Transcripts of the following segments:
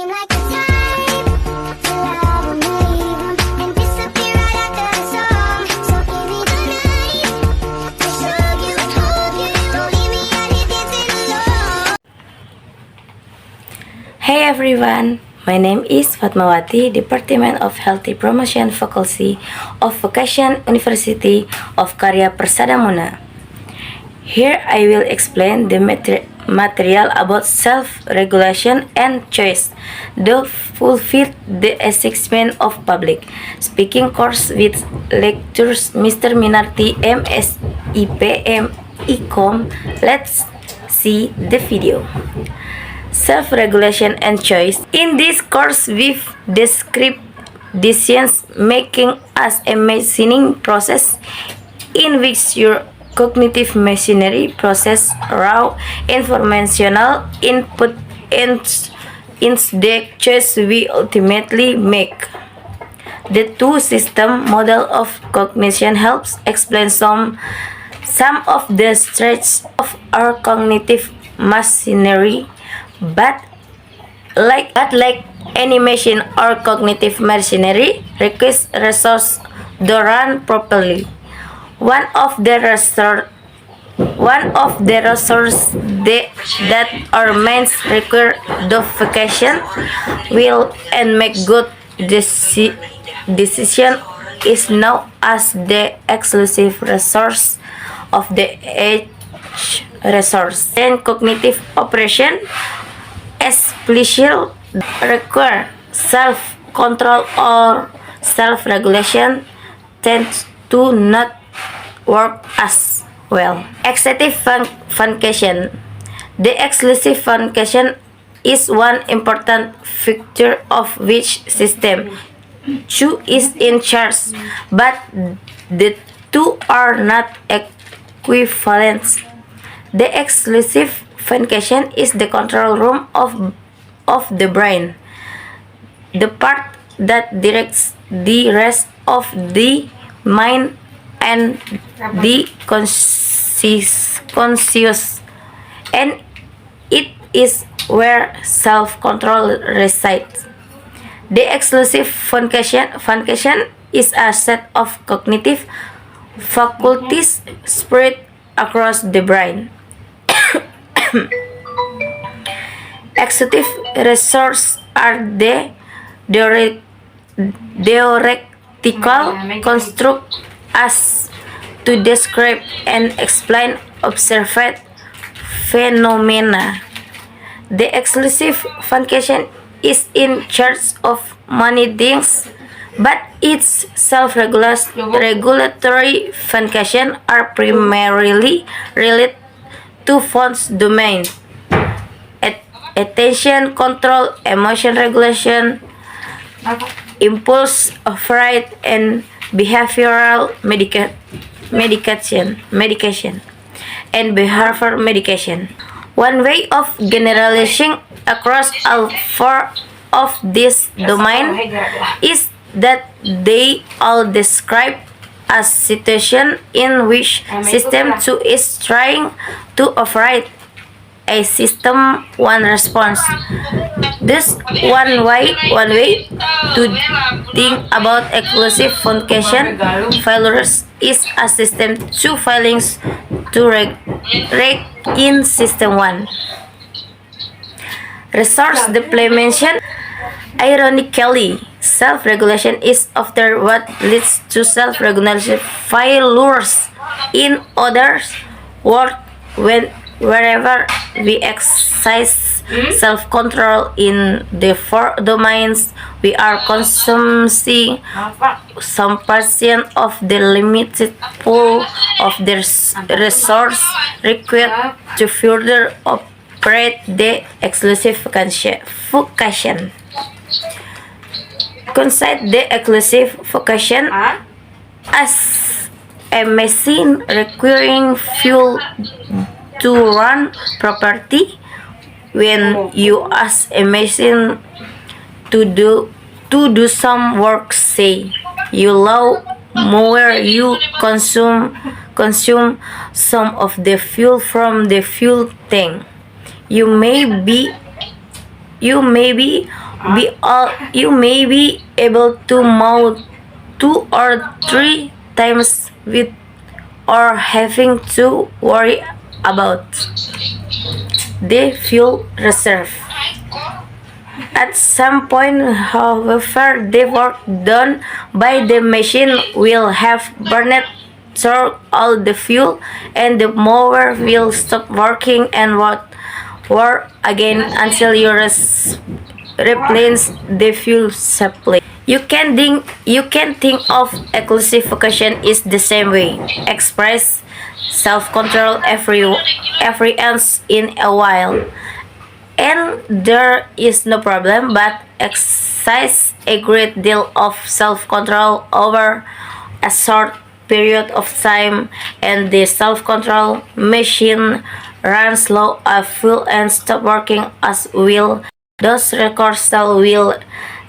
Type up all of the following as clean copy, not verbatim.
seem like the type to love and leave 'em and disappear right after the song. So give me the night to show you and hold you. Don't leave me out here dancing alone. Hey everyone, my name is Fatmawati, Department of Healthy Promotion Faculty of Vocation University of Karya Persada Muna. Here I will explain the material about self-regulation and choice, the fulfill the assessment of public speaking course with lectures Mr. Minarti MSIPM Ecom. Let's see the video. Self-regulation and choice. In this course, we describe decision making as a reasoning process in which your cognitive machinery process raw informational input and the choice we ultimately make. The two-system model of cognition helps explain some of the strengths of our cognitive machinery. But like any machine, our cognitive machinery requires resources to run properly. One of the resources that our minds require the vocation, will, and make good decision is known as the exclusive resource of the edge resource. And cognitive operation especially require self-control or self-regulation tends to not work as well. Executive function. The exclusive function is one important feature of which system two is in charge, but the two are not equivalent. The exclusive function is the control room of the brain, the part that directs the rest of the mind and the conscious, and it is where self-control resides. The exclusive function is a set of cognitive faculties spread across the brain. Executive resources are the theoretical construct as to describe and explain observed phenomena. The exclusive function is in charge of many things, but its self-regulatory function are primarily related to Fon's domain: attention control, emotion regulation, impulse override, and behavioral medication, and behavior medication. One way of generalizing across all four of these domains is that they all describe a situation in which system 2 is trying to override a system 1 response. This one way to think about exclusive function failures is a system 2 failings to regulate in system 1. Resource depletion. Ironically, self-regulation is often what leads to self-regulation failures. In other words, wherever we exercise self-control in the four domains, we are consuming some portion of the limited pool of the resource required to further operate the exclusive function. Consider the exclusive function as a machine requiring fuel to run properly. When you ask a machine to do some work, say you love more, you consume some of the fuel from the fuel tank. You may be you may be able to mow 2 or 3 times with or having to worry about the fuel reserve. At some point, however, the work done by the machine will have burned through all the fuel, and the mower will stop working and work again until you replenish the fuel supply. You can think of exclusive vacation is the same way. Express self-control every once in a while, and there is no problem, but exercise a great deal of self-control over a short period of time, and the self-control machine runs low of fuel and stop working as will. Those records will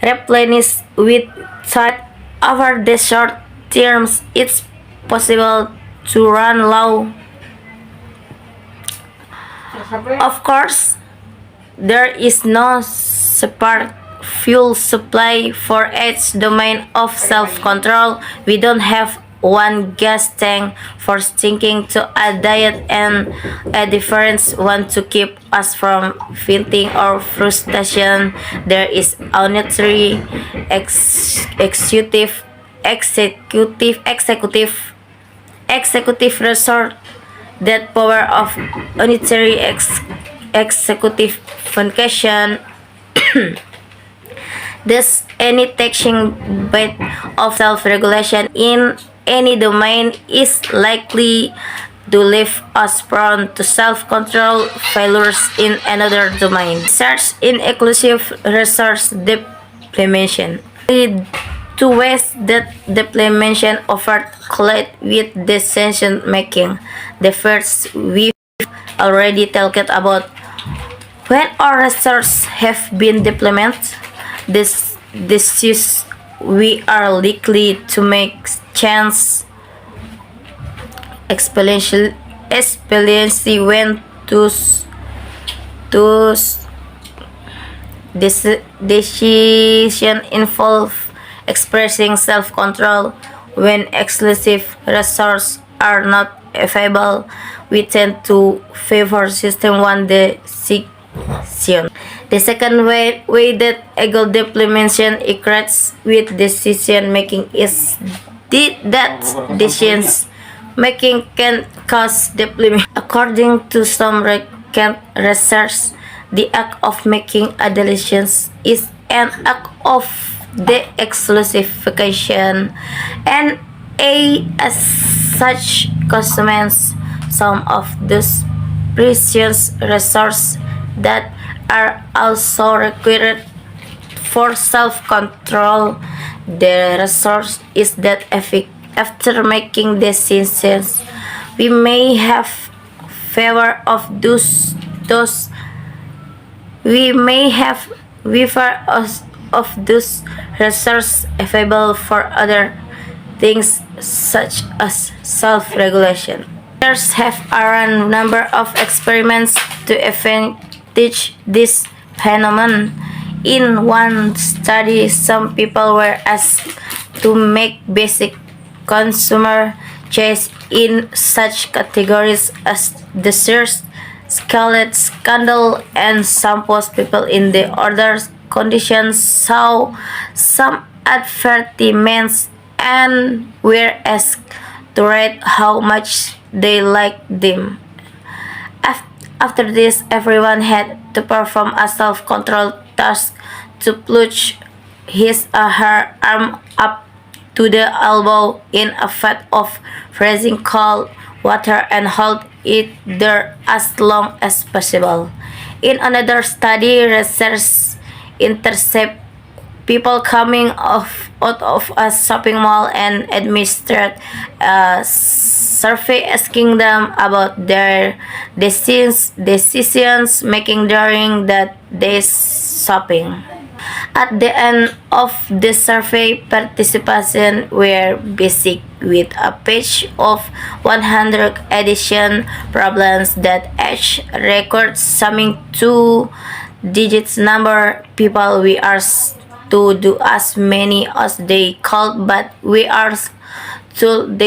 replenish with time. Over the short terms, it's possible to run low. Of course, there is no separate fuel supply for each domain of self-control. We don't have one gas tank for sticking to a diet and a different one to keep us from venting or frustration. There is unitary executive resort that power of unitary executive function. Thus, any taxing bit of self-regulation in any domain is likely to leave us prone to self-control failures in another domain. Search in exclusive resource depletion. Two ways that depletion offered collide with decision making. The first we've already talked about. When our resources have been depleted, this is we are likely to make change exponentially when this decision involve expressing self-control. When exclusive resources are not available, we tend to favor system one decision. The second way that ego depletion occurs with decision making is that decisions making can cause depletion. According to some research, the act of making a decision is an act of the exclusification, and as such consumes some of those precious resources that are also required for self-control. The result is that after making decisions, we may have favor of those resources available for other things such as self-regulation. Authors have run a number of experiments to teach this phenomenon. In one study, some people were asked to make basic consumer choice in such categories as desserts, scallops, candle, and shampoos. People in the order conditions saw some advertisements and were asked to rate how much they liked them. After this, everyone had to perform a self-control task to plunge his or her arm up to the elbow in a vat of freezing cold water and hold it there as long as possible. In another study, researchers intercept people coming out of a shopping mall and administered a survey asking them about their decisions making during that day's shopping. At the end of the survey, participants were basic with a page of 100 addition problems that each record summing to digits number people we are to do as many as they called, but we are told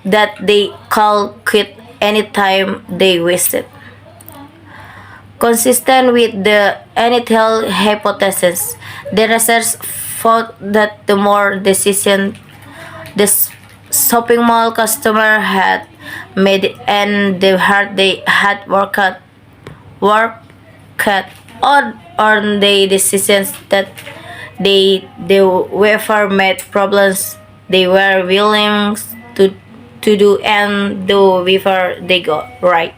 that they call quit anytime they wasted. Consistent with the initial hypothesis, the research found that the more decisions the shopping mall customer had made and the hard they had worked on the decisions that the wafer made problems they were willing to do and do before they got right.